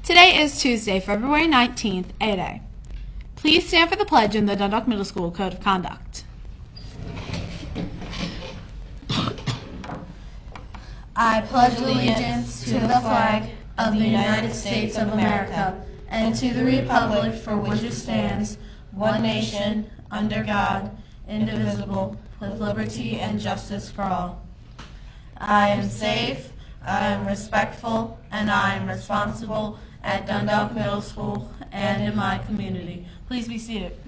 Today is Tuesday, February 19th, 8A. Please stand for the pledge in the Dundalk Middle School Code of Conduct. I pledge allegiance to the flag of the United States of America and to the republic for which it stands, one nation, under God, indivisible, with liberty and justice for all. I am safe, I am respectful, and I am responsible at Dundalk Middle School and in my community. Please be seated.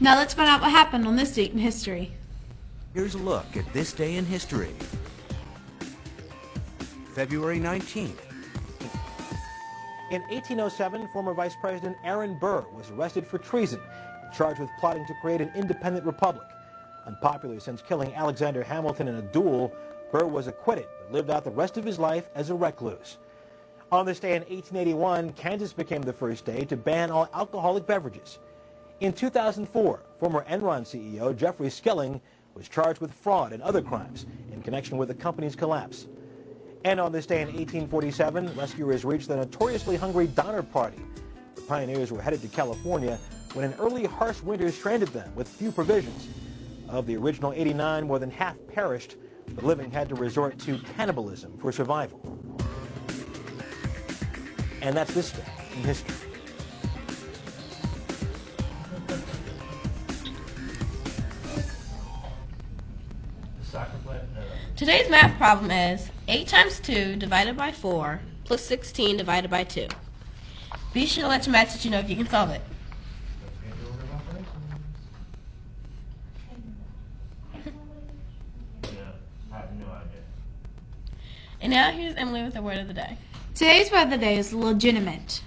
Now let's find out what happened on this date in history. Here's a look at this day in history. February 19th. In 1807, former Vice President Aaron Burr was arrested for treason and charged with plotting to create an independent republic. Unpopular since killing Alexander Hamilton in a duel, Burr was acquitted but lived out the rest of his life as a recluse. On this day in 1881, Kansas became the first state to ban all alcoholic beverages. In 2004, former Enron CEO Jeffrey Skilling was charged with fraud and other crimes in connection with the company's collapse. And on this day in 1847, rescuers reached the notoriously hungry Donner Party. The pioneers were headed to California when an early harsh winter stranded them with few provisions. Of the original 89, more than half perished. The living had to resort to cannibalism for survival. And that's this day in history. Today's math problem is 8 times 2 divided by 4 plus 16 divided by 2. Be sure to let your math teacher know if you can solve it. And now here's Emily with the word of the day. Today's word of the day is legitimate.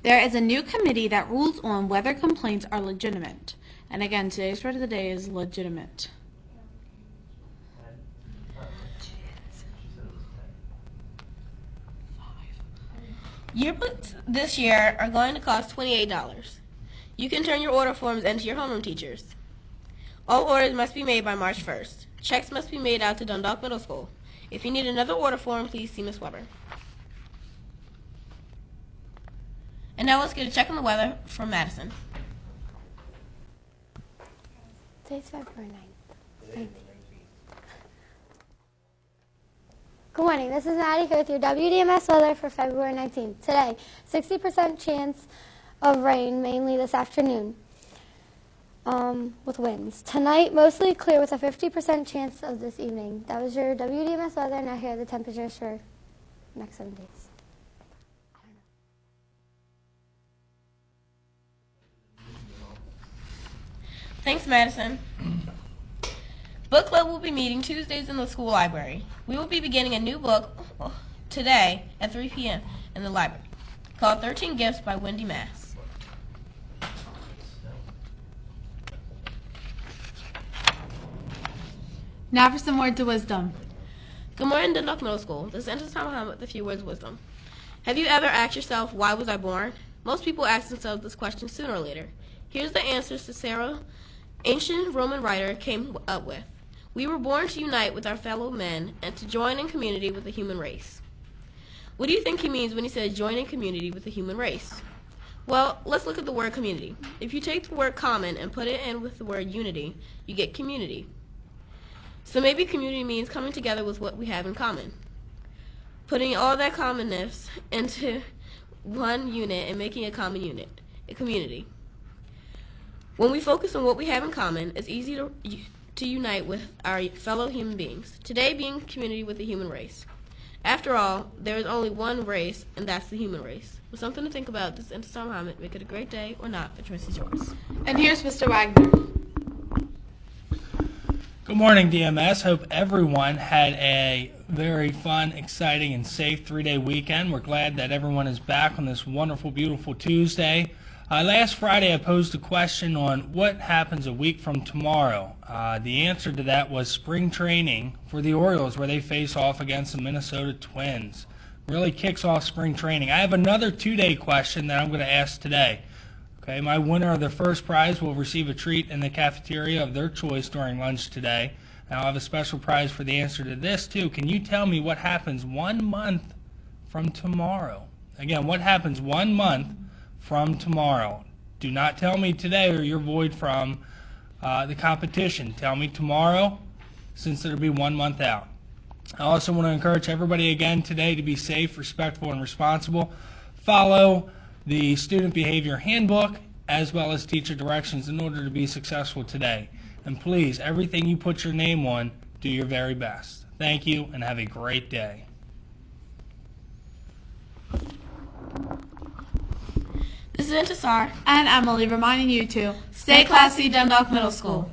There is a new committee that rules on whether complaints are legitimate. And again, today's word of the day is legitimate. Yearbooks this year are going to cost $28. You can turn your order forms into your homeroom teachers. All orders must be made by March 1st. Checks must be made out to Dundalk Middle School. If you need another order form, please see Ms. Weber. And now let's get a check on the weather from Madison. Today's February 9th. Good morning, this is Maddie here with your WDMS weather for February 19th. Today, 60% chance of rain, mainly this afternoon, with winds. Tonight, mostly clear with a 50% chance of this evening. That was your WDMS weather. Now here are the temperatures for the next 7 days. Thanks, Madison. Book club will be meeting Tuesdays in the school library. We will be beginning a new book today at 3 p.m. in the library called 13 Gifts by Wendy Mass. Now for some words of wisdom. Good morning, Dundalk Middle School. This ends time with a few words of wisdom. Have you ever asked yourself, why was I born? Most people ask themselves this question sooner or later. Here's the answers to Sarah, ancient Roman writer, came up with. We were born to unite with our fellow men and to join in community with the human race. What do you think he means when he said join in community with the human race? Well, let's look at the word community. If you take the word common and put it in with the word unity, you get community. So maybe community means coming together with what we have in common. Putting all that commonness into one unit and making a common unit, a community. When we focus on what we have in common, it's easy to unite with our fellow human beings. Today being community with the human race. After all, there is only one race, and that's the human race. With something to think about, this Enter Muhammad. Make it a great day or not. The choice is yours. And here's Mr. Wagner. Good morning, DMS. Hope everyone had a very fun, exciting, and safe 3-day weekend. We're glad that everyone is back on this wonderful, beautiful Tuesday. Last Friday, I posed a question on what happens a week from tomorrow. The answer to that was spring training for the Orioles, where they face off against the Minnesota Twins. Really kicks off spring training. I have another 2-day question that I'm going to ask today. Okay, my winner of the first prize will receive a treat in the cafeteria of their choice during lunch today. Now, I'll have a special prize for the answer to this, too. Can you tell me what happens 1 month from tomorrow? Again, what happens 1 month from tomorrow? Do not tell me today or you're void from the competition. Tell me tomorrow, since it'll be 1 month out. I also want to encourage everybody again today to be safe, respectful, and responsible. Follow the student behavior handbook as well as teacher directions in order to be successful today. And please, everything you put your name on, do your very best. Thank you and have a great day. This is Intisar And Emily reminding you to Stay classy, Dundalk Middle School.